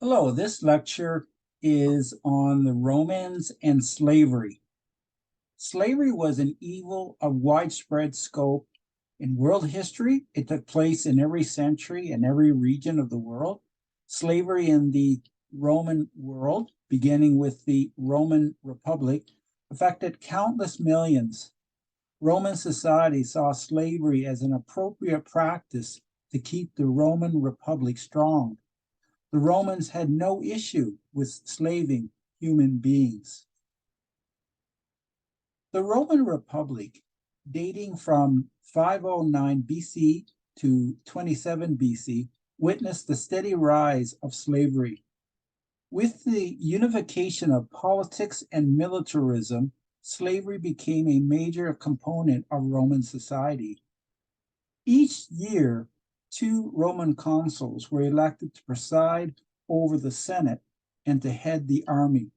Hello, this lecture is on the Romans and slavery. Slavery was an evil of widespread scope in world history. It took place in every century and every region of the world. Slavery in the Roman world, beginning with the Roman Republic, affected countless millions. Roman society saw slavery as an appropriate practice to keep the Roman Republic strong. The Romans had no issue with slaving human beings. The Roman Republic, dating from 509 BC to 27 BC, witnessed the steady rise of slavery. With the unification of politics and militarism, slavery became a major component of Roman society. Each year, two Roman consuls were elected to preside over the Senate and to head the army.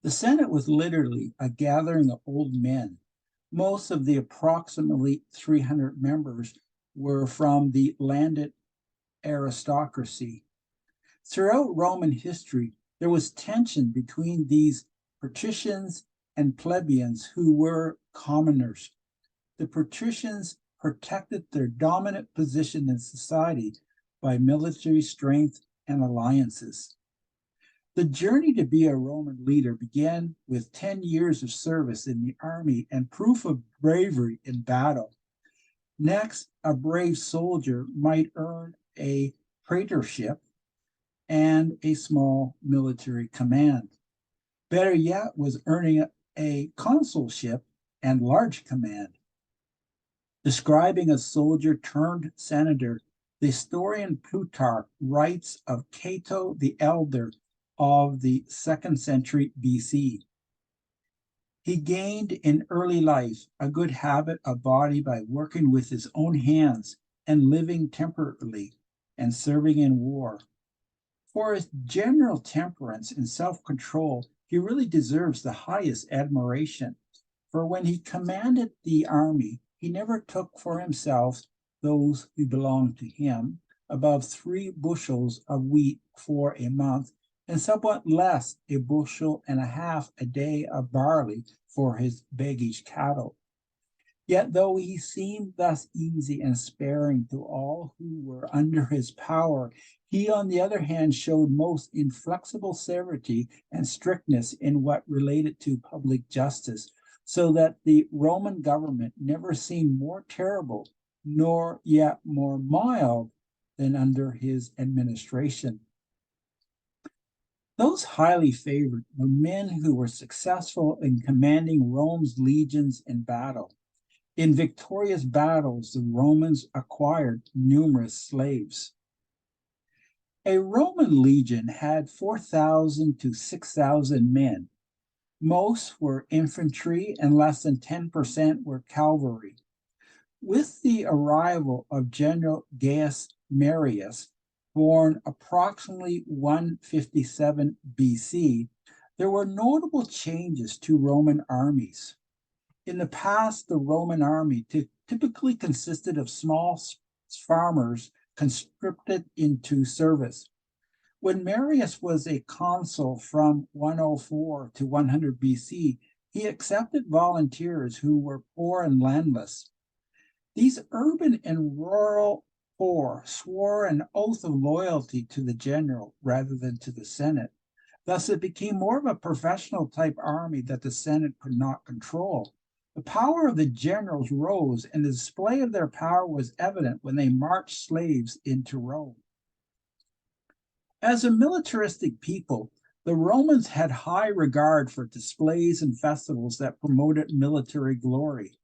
The Senate was literally a gathering of old men. Most of the approximately 300 members were from the landed aristocracy. Throughout Roman history, there was tension between these patricians and plebeians who were commoners. The patricians protected their dominant position in society by military strength and alliances. The journey to be a Roman leader began with 10 years of service in the army and proof of bravery in battle. Next, a brave soldier might earn a praetorship and a small military command. Better yet was earning a consulship and large command. Describing a soldier turned senator, the historian Plutarch writes of Cato the Elder of the 2nd century BC. He gained in early life a good habit of body by working with his own hands and living temperately and serving in war. For his general temperance and self-control, he really deserves the highest admiration. For when he commanded the army, he never took for himself those who belonged to him above 3 bushels of wheat for a month, and somewhat less, 1.5 bushels a day of barley for his baggage cattle. Yet though he seemed thus easy and sparing to all who were under his power, he on the other hand showed most inflexible severity and strictness in what related to public justice, so that the Roman government never seemed more terrible, nor yet more mild than under his administration. Those highly favored were men who were successful in commanding Rome's legions in battle. In victorious battles, the Romans acquired numerous slaves. A Roman legion had 4,000 to 6,000 men. Most were infantry and less than 10% were cavalry. With the arrival of General Gaius Marius, born approximately 157 BC, there were notable changes to Roman armies. In the past, the Roman army typically consisted of small farmers conscripted into service. When Marius was a consul from 104 to 100 BC, he accepted volunteers who were poor and landless. These urban and rural poor swore an oath of loyalty to the general rather than to the Senate. Thus, it became more of a professional type army that the Senate could not control. The power of the generals rose, and the display of their power was evident when they marched slaves into Rome. As a militaristic people, the Romans had high regard for displays and festivals that promoted military glory.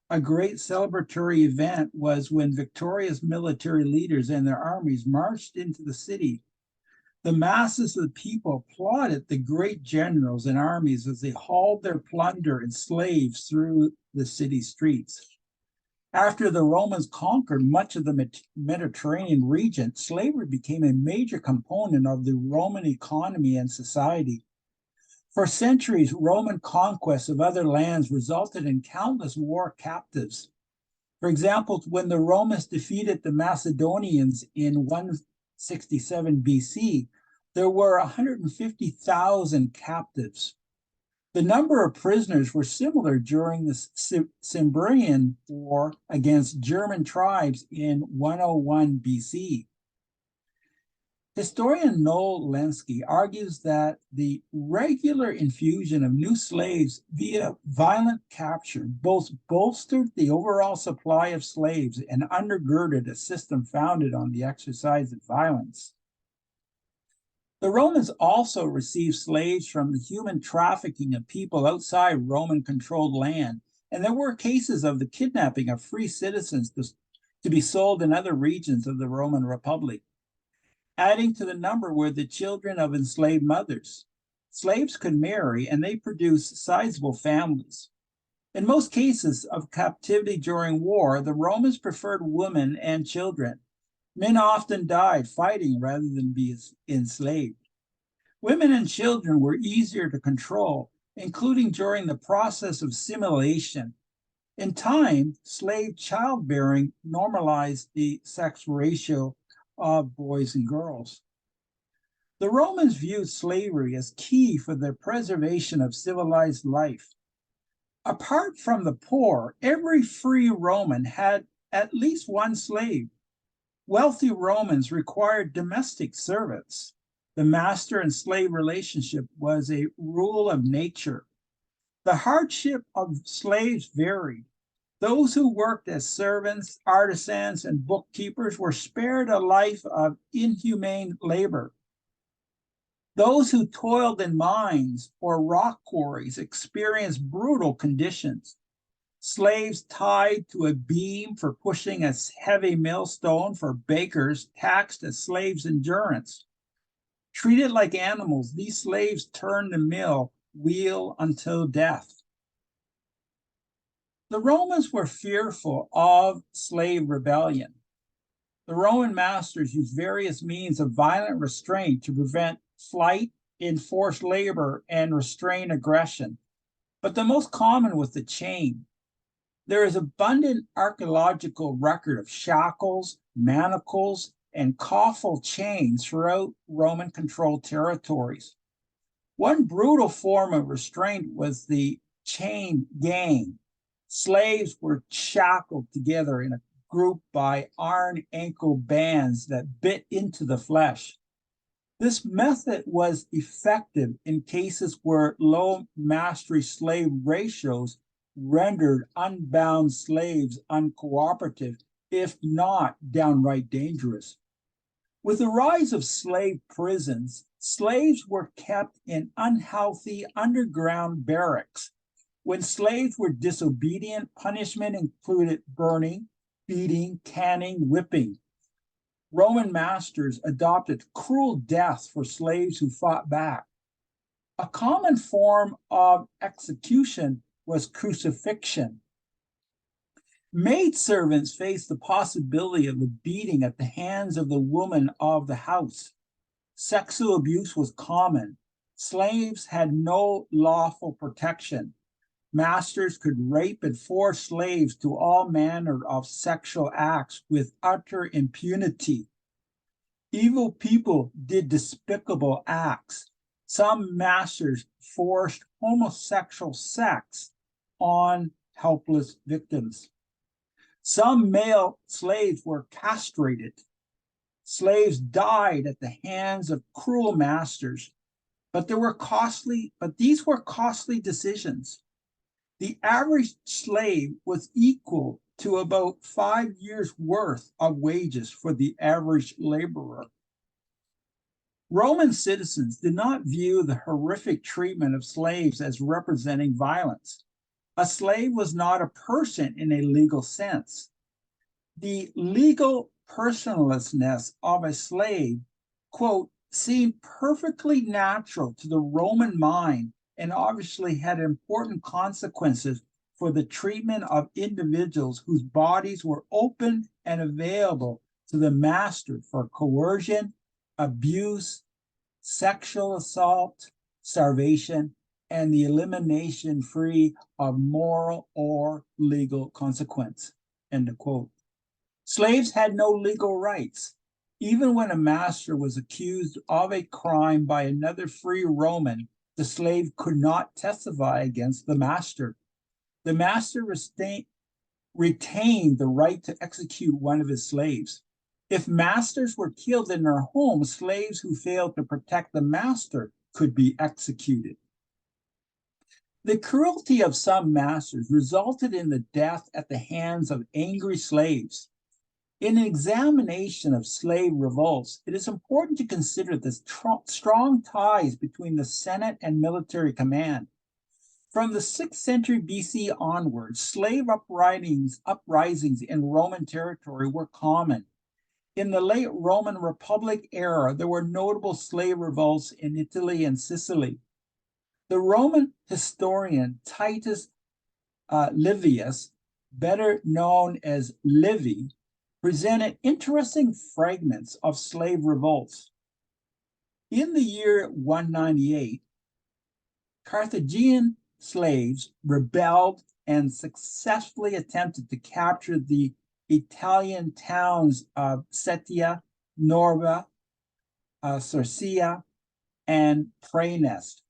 A great celebratory event was when victorious military leaders and their armies marched into the city. The masses of the people applauded the great generals and armies as they hauled their plunder and slaves through the city streets. After the Romans conquered much of the Mediterranean region, slavery became a major component of the Roman economy and society. For centuries, Roman conquests of other lands resulted in countless war captives. For example, when the Romans defeated the Macedonians in 167 BC, There were 150,000 captives. The number of prisoners were similar during the Cimbrian War against German tribes in 101 BC. Historian Noel Lenski argues that the regular infusion of new slaves via violent capture both bolstered the overall supply of slaves and undergirded a system founded on the exercise of violence. The Romans also received slaves from the human trafficking of people outside Roman-controlled land, and there were cases of the kidnapping of free citizens to be sold in other regions of the Roman Republic. Adding to the number were the children of enslaved mothers. Slaves could marry, and they produced sizable families. In most cases of captivity during war, the Romans preferred women and children. Men often died fighting rather than be enslaved. Women and children were easier to control, including during the process of assimilation. In time, slave childbearing normalized the sex ratio of boys and girls. The Romans viewed slavery as key for the preservation of civilized life. Apart from the poor, every free Roman had at least one slave. Wealthy Romans required domestic servants. The master and slave relationship was a rule of nature. The hardship of slaves varied. Those who worked as servants, artisans, and bookkeepers were spared a life of inhumane labor. Those who toiled in mines or rock quarries experienced brutal conditions. Slaves tied to a beam for pushing a heavy millstone for bakers taxed a slave's endurance. Treated like animals, these slaves turned the mill wheel until death. The Romans were fearful of slave rebellion. The Roman masters used various means of violent restraint to prevent flight, enforce labor, and restrain aggression. But the most common was the chain. There is abundant archaeological record of shackles, manacles, and coffle chains throughout Roman-controlled territories. One brutal form of restraint was the chain gang. Slaves were shackled together in a group by iron ankle bands that bit into the flesh. This method was effective in cases where low mastery slave ratios rendered unbound slaves uncooperative, if not downright dangerous. With the rise of slave prisons, slaves were kept in unhealthy underground barracks. When slaves were disobedient, punishment included burning, beating, canning, whipping. Roman masters adopted cruel death for slaves who fought back. A common form of execution was crucifixion. Maidservants faced the possibility of a beating at the hands of the woman of the house. Sexual abuse was common. Slaves had no lawful protection. Masters could rape and force slaves to all manner of sexual acts with utter impunity. Evil people did despicable acts. Some masters forced homosexual sex on helpless victims. Some male slaves were castrated. Slaves died at the hands of cruel masters, but these were costly decisions. The average slave was equal to about 5 years' worth of wages for the average laborer. Roman citizens did not view the horrific treatment of slaves as representing violence. A slave was not a person in a legal sense. The legal personlessness of a slave, quote, seemed perfectly natural to the Roman mind and obviously had important consequences for the treatment of individuals whose bodies were open and available to the master for coercion, abuse, sexual assault, starvation, and the elimination free of moral or legal consequence, end of quote. Slaves had no legal rights. Even when a master was accused of a crime by another free Roman, the slave could not testify against the master. The master retained the right to execute one of his slaves. If masters were killed in their home, slaves who failed to protect the master could be executed. The cruelty of some masters resulted in the death at the hands of angry slaves. In an examination of slave revolts, it is important to consider the strong ties between the Senate and military command. From the 6th century BC onwards, slave uprisings in Roman territory were common. In the late Roman Republic era, there were notable slave revolts in Italy and Sicily. The Roman historian Titus Livius, better known as Livy, presented interesting fragments of slave revolts. In the year 198, Carthaginian slaves rebelled and successfully attempted to capture the Italian towns of Setia, Norba, Circea, and Praenest.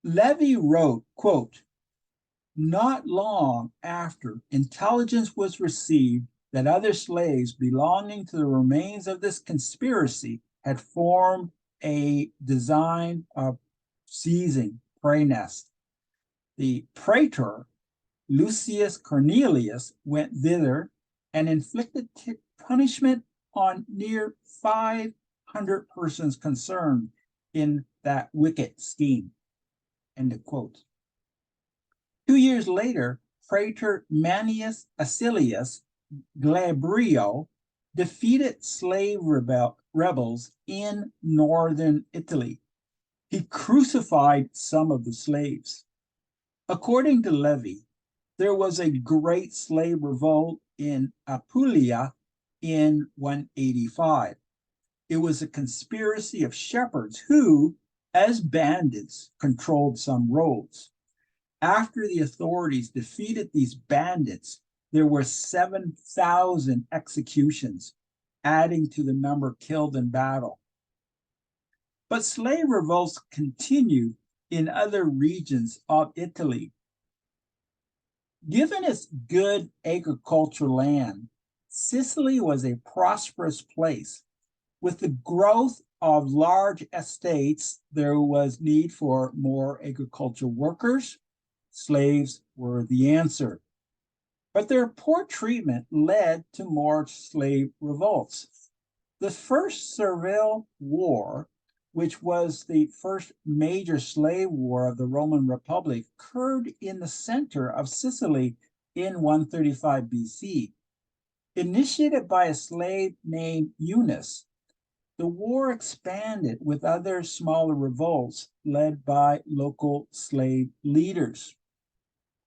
Livy wrote, quote, "Not long after, intelligence was received that other slaves belonging to the remains of this conspiracy had formed a design of seizing Praenest. The praetor, Lucius Cornelius, went thither and inflicted punishment on near 500 persons concerned in that wicked scheme." End of quote. 2 years later, Praetor Manius Acilius Glabrio defeated slave rebels in northern Italy. He crucified some of the slaves. According to Livy, there was a great slave revolt in Apulia in 185. It was a conspiracy of shepherds who, as bandits, controlled some roads. After the authorities defeated these bandits, there were 7,000 executions, adding to the number killed in battle. But slave revolts continued in other regions of Italy. Given its good agricultural land, Sicily was a prosperous place. With the growth of large estates, there was need for more agricultural workers. Slaves were the answer. But their poor treatment led to more slave revolts. The First Servile War, which was the first major slave war of the Roman Republic, occurred in the center of Sicily in 135 BC. Initiated by a slave named Eunice, the war expanded with other smaller revolts led by local slave leaders.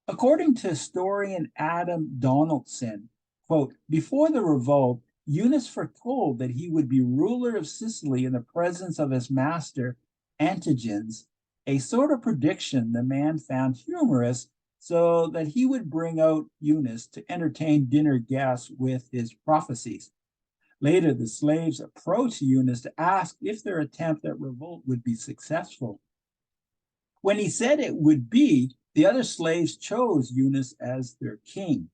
According to historian Adam Donaldson, quote, "Before the revolt, Eunice foretold that he would be ruler of Sicily in the presence of his master, Antigens, a sort of prediction the man found humorous, so that he would bring out Eunice to entertain dinner guests with his prophecies. Later, the slaves approached Eunice to ask if their attempt at revolt would be successful. When he said it would be, the other slaves chose Eunice as their king.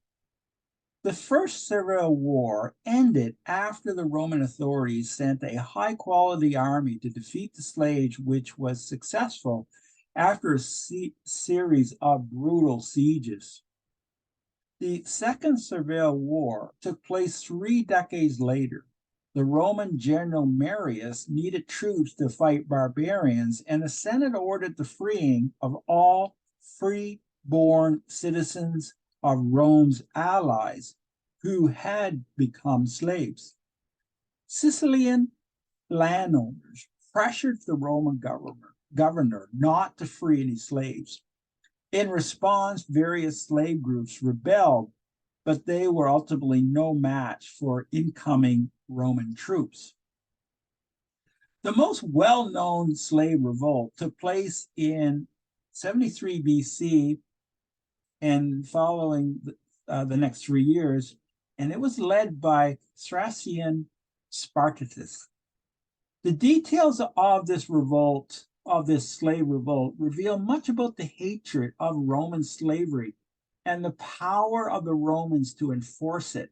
The First Servile War ended after the Roman authorities sent a high-quality army to defeat the slaves, which was successful after a series of brutal sieges. The Second Servile War took place 3 decades later. The Roman general Manius needed troops to fight barbarians, and the Senate ordered the freeing of all free-born citizens of Rome's allies who had become slaves. Sicilian landowners pressured the Roman governor not to free any slaves. In response, various slave groups rebelled, but they were ultimately no match for incoming Roman troops. The most well-known slave revolt took place in 73 BC and following the next 3 years, and it was led by Thracian Spartacus. The details of this revolt, of this slave revolt, reveal much about the hatred of Roman slavery and the power of the Romans to enforce it.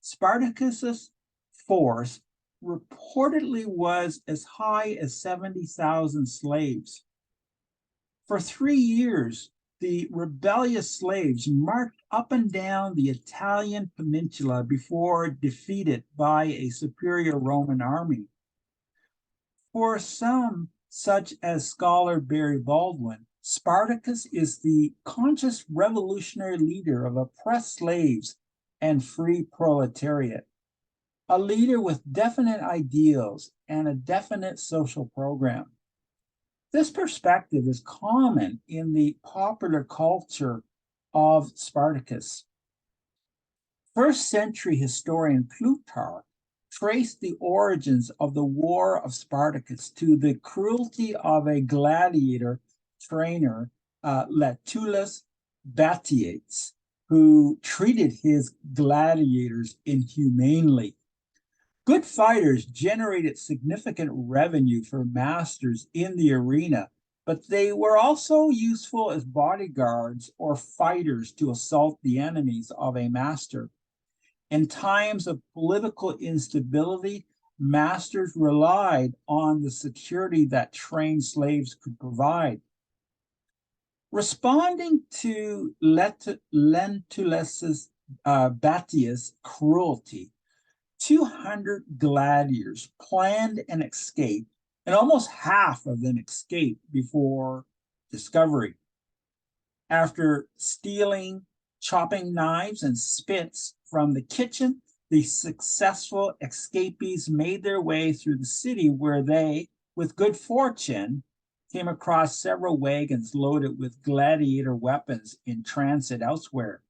Spartacus's force reportedly was as high as 70,000 slaves. For 3 years, the rebellious slaves marched up and down the Italian peninsula before defeated by a superior Roman army. For some, such as scholar Barry Baldwin, Spartacus is the conscious revolutionary leader of oppressed slaves and free proletariat, a leader with definite ideals and a definite social program. This perspective is common in the popular culture of Spartacus. First-century historian Plutarch traced the origins of the War of Spartacus to the cruelty of a gladiator trainer, Lentulus Batiates, who treated his gladiators inhumanely. Good fighters generated significant revenue for masters in the arena, but they were also useful as bodyguards or fighters to assault the enemies of a master. In times of political instability, masters relied on the security that trained slaves could provide. Responding to Lentulus Batius' cruelty, 200 gladiators planned an escape, and almost half of them escaped before discovery. After stealing chopping knives and spits from the kitchen, the successful escapees made their way through the city, where they, with good fortune, came across several wagons loaded with gladiator weapons in transit elsewhere.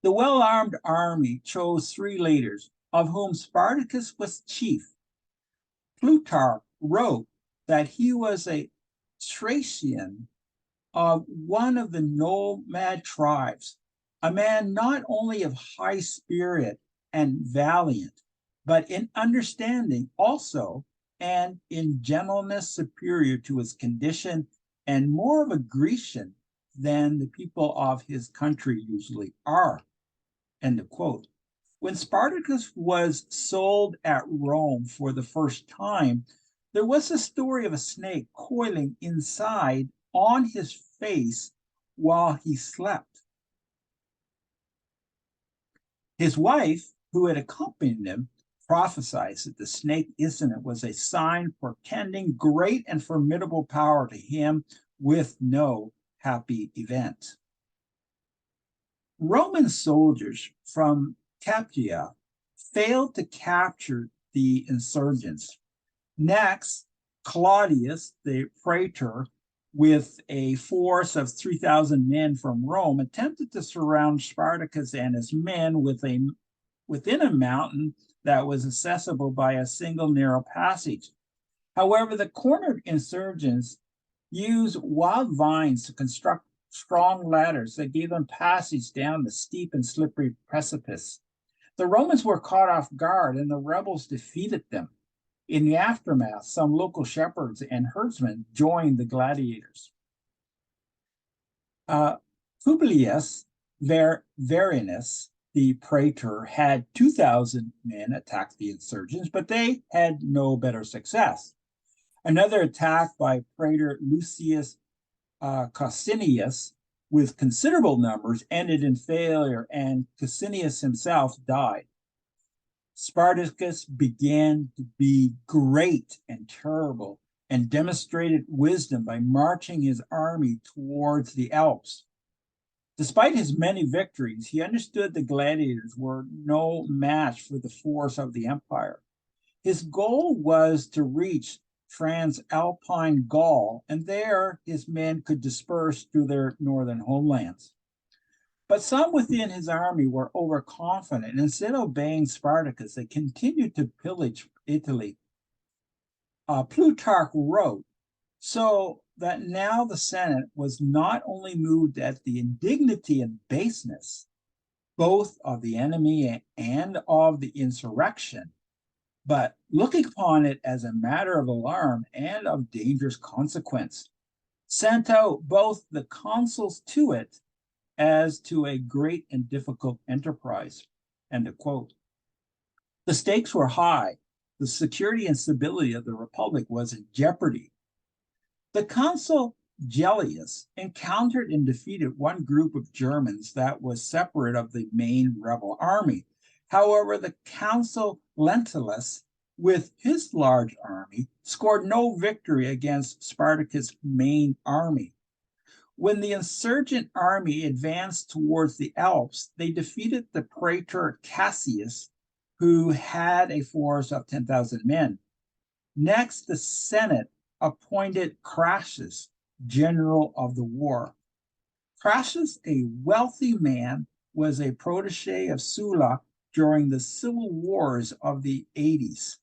The well-armed army chose 3 leaders, of whom Spartacus was chief. Plutarch wrote that he was a Thracian of one of the nomad tribes, a man not only of high spirit and valiant, but in understanding also, and in gentleness superior to his condition, and more of a Grecian than the people of his country usually are. End of quote. When Spartacus was sold at Rome for the first time, there was a story of a snake coiling inside on his face while he slept. His wife, who had accompanied him, prophesied that the snake incident was a sign portending great and formidable power to him with no happy event. Roman soldiers from Capua failed to capture the insurgents. Next, Claudius, the praetor, with a force of 3,000 men from Rome, attempted to surround Spartacus and his men within a mountain that was accessible by a single narrow passage. However, the cornered insurgents used wild vines to construct strong ladders that gave them passage down the steep and slippery precipice. The Romans were caught off guard, and the rebels defeated them. In the aftermath, some local shepherds and herdsmen joined the gladiators. Publius Varinus, the praetor, had 2,000 men attack the insurgents, but they had no better success. Another attack by praetor Lucius Cassinius, with considerable numbers, ended in failure, and Cassinius himself died. Spartacus began to be great and terrible, and demonstrated wisdom by marching his army towards the Alps. Despite his many victories, he understood the gladiators were no match for the force of the empire. His goal was to reach Transalpine Gaul, and there his men could disperse to their northern homelands. But some within his army were overconfident, and instead of obeying Spartacus, they continued to pillage Italy. Plutarch wrote, so that now the Senate was not only moved at the indignity and baseness, both of the enemy and of the insurrection, but looking upon it as a matter of alarm and of dangerous consequence, sent out both the consuls to it as to a great and difficult enterprise. End of quote. The stakes were high. The security and stability of the Republic was in jeopardy. The consul Gellius encountered and defeated one group of Germans that was separate of the main rebel army. However, the consul Lentulus, with his large army, scored no victory against Spartacus' main army. When the insurgent army advanced towards the Alps, they defeated the praetor Cassius, who had a force of 10,000 men. Next, the Senate appointed Crassus general of the war. Crassus, a wealthy man, was a protege of Sulla during the civil wars of the 80s.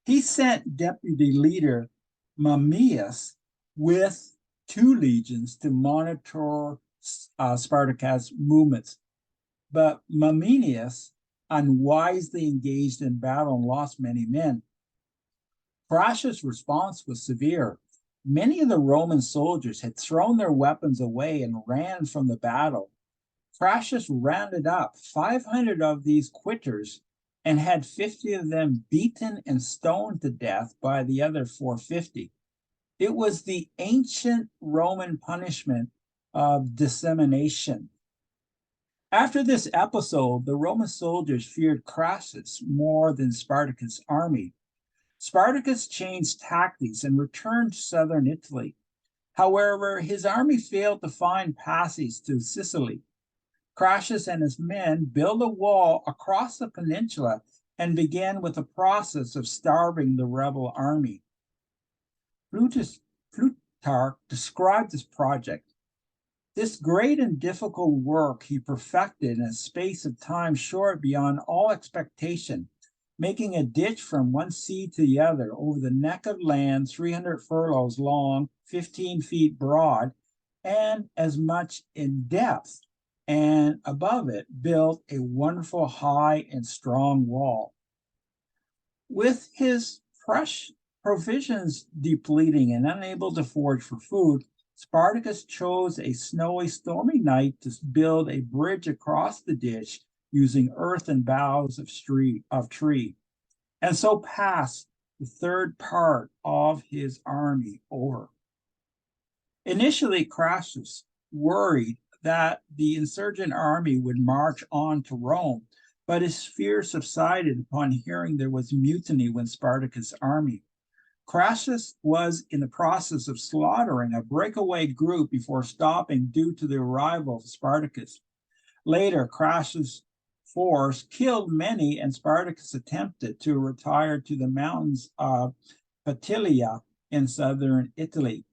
He sent deputy leader Manius with 2 legions to monitor Spartacus' movements. But Manius unwisely engaged in battle and lost many men. Crassus' response was severe. Many of the Roman soldiers had thrown their weapons away and ran from the battle. Crassus rounded up 500 of these quitters and had 50 of them beaten and stoned to death by the other 450. It was the ancient Roman punishment of dissemination. After this episode, the Roman soldiers feared Crassus more than Spartacus' army. Spartacus changed tactics and returned to southern Italy. However, his army failed to find passage to Sicily. Crassus and his men built a wall across the peninsula and began with the process of starving the rebel army. Plutarch described this project. This great and difficult work he perfected in a space of time short beyond all expectation, making a ditch from one sea to the other over the neck of land 300 furlongs long, 15 feet broad, and as much in depth, and above it built a wonderful high and strong wall. With his fresh provisions depleting and unable to forage for food, Spartacus chose a snowy, stormy night to build a bridge across the ditch using earth and boughs of tree, and so passed the third part of his army over. Initially, Crassus worried that the insurgent army would march on to Rome, but his fear subsided upon hearing there was mutiny with Spartacus' army. Crassus was in the process of slaughtering a breakaway group before stopping due to the arrival of Spartacus. Later, Crassus' force killed many, and Spartacus attempted to retire to the mountains of Patilia in southern Italy.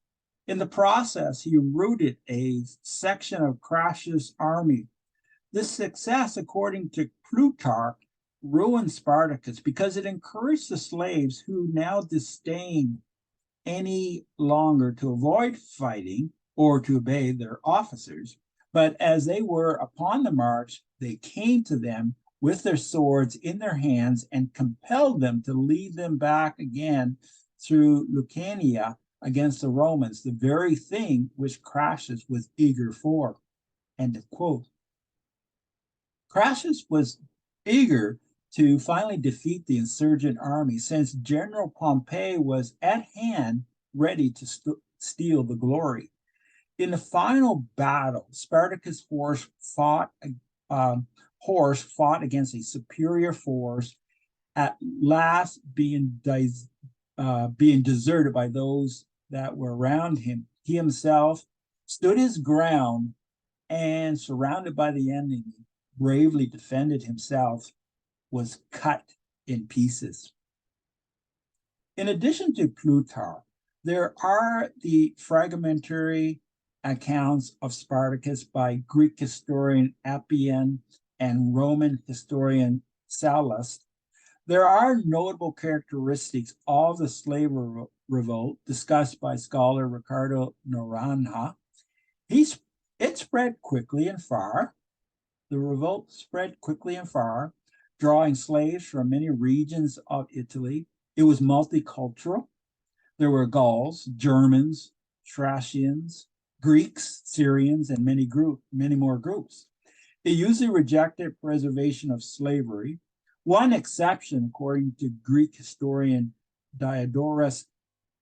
In the process, he routed a section of Crassus' army. This success, according to Plutarch, ruined Spartacus because it encouraged the slaves, who now disdained any longer to avoid fighting or to obey their officers, but as they were upon the march, they came to them with their swords in their hands and compelled them to lead them back again through Lucania against the Romans, the very thing which Crassus was eager for. End of quote. Crassus was eager to finally defeat the insurgent army, since General Pompey was at hand, ready to steal the glory. In the final battle, Spartacus' horse fought against a superior force, at last being deserted by those that were around him. He himself stood his ground and, surrounded by the enemy, bravely defended himself, was cut in pieces. In addition to Plutarch, there are the fragmentary accounts of Spartacus by Greek historian Appian and Roman historian Sallust. There are notable characteristics of the slave revolt discussed by scholar Ricardo Naranjo. It spread quickly and far. The revolt spread quickly and far, drawing slaves from many regions of Italy. It was multicultural. There were Gauls, Germans, Thracians, Greeks, Syrians, and many more groups. It usually rejected preservation of slavery. One exception, according to Greek historian Diodorus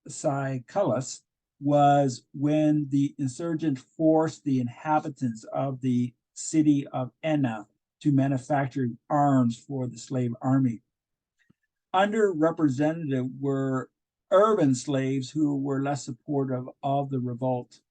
Siculus, was when the insurgent forced the inhabitants of the city of Enna to manufacture arms for the slave army. Underrepresented were urban slaves who were less supportive of the revolt.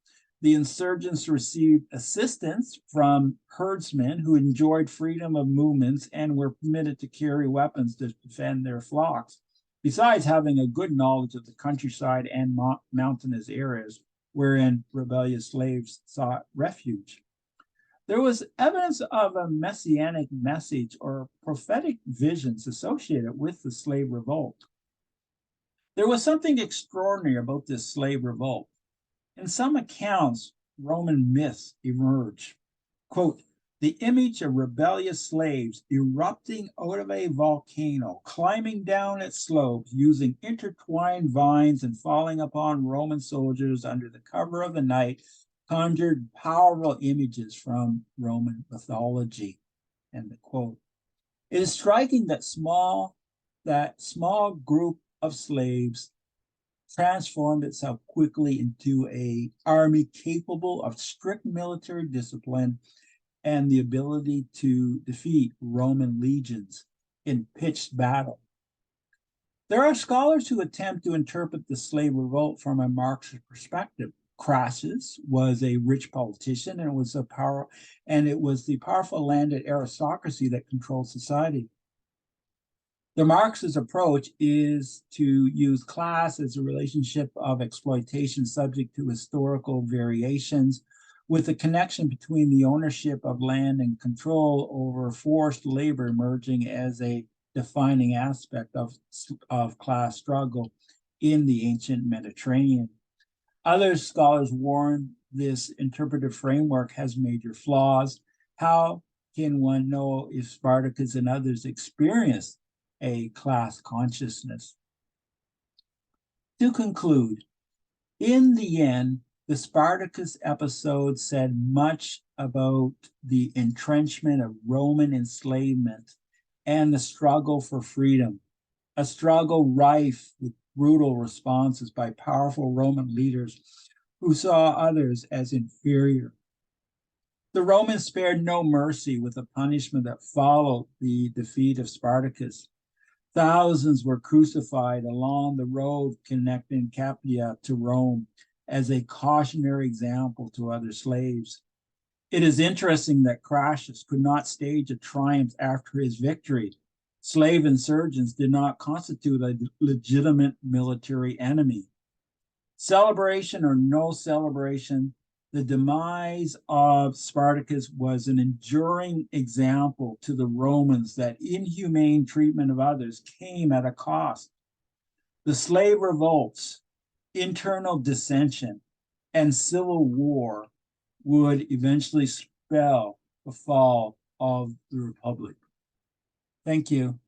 The insurgents received assistance from herdsmen who enjoyed freedom of movements and were permitted to carry weapons to defend their flocks, besides having a good knowledge of the countryside and mountainous areas wherein rebellious slaves sought refuge. There was evidence of a messianic message or prophetic visions associated with the slave revolt. There was something extraordinary about this slave revolt. In some accounts, Roman myths emerge. Quote, the image of rebellious slaves erupting out of a volcano, climbing down its slopes, using intertwined vines and falling upon Roman soldiers under the cover of the night, conjured powerful images from Roman mythology. End quote. It is striking that small group of slaves transformed itself quickly into an army capable of strict military discipline and the ability to defeat Roman legions in pitched battle. There are scholars who attempt to interpret the slave revolt from a Marxist perspective. Crassus was a rich politician, and it was the powerful landed aristocracy that controlled society. The Marxist approach is to use class as a relationship of exploitation subject to historical variations, with a connection between the ownership of land and control over forced labor emerging as a defining aspect of class struggle in the ancient Mediterranean. Other scholars warn this interpretive framework has major flaws. How can one know if Spartacus and others experienced a class consciousness? To conclude, in the end, the Spartacus episode said much about the entrenchment of Roman enslavement and the struggle for freedom, a struggle rife with brutal responses by powerful Roman leaders who saw others as inferior. The Romans spared no mercy with the punishment that followed the defeat of Spartacus. Thousands were crucified along the road connecting Capua to Rome as a cautionary example to other slaves. It is interesting that Crassus could not stage a triumph after his victory. Slave insurgents did not constitute a legitimate military enemy. Celebration or no celebration, the demise of Spartacus was an enduring example to the Romans that inhumane treatment of others came at a cost. The slave revolts, internal dissension, and civil war would eventually spell the fall of the Republic. Thank you.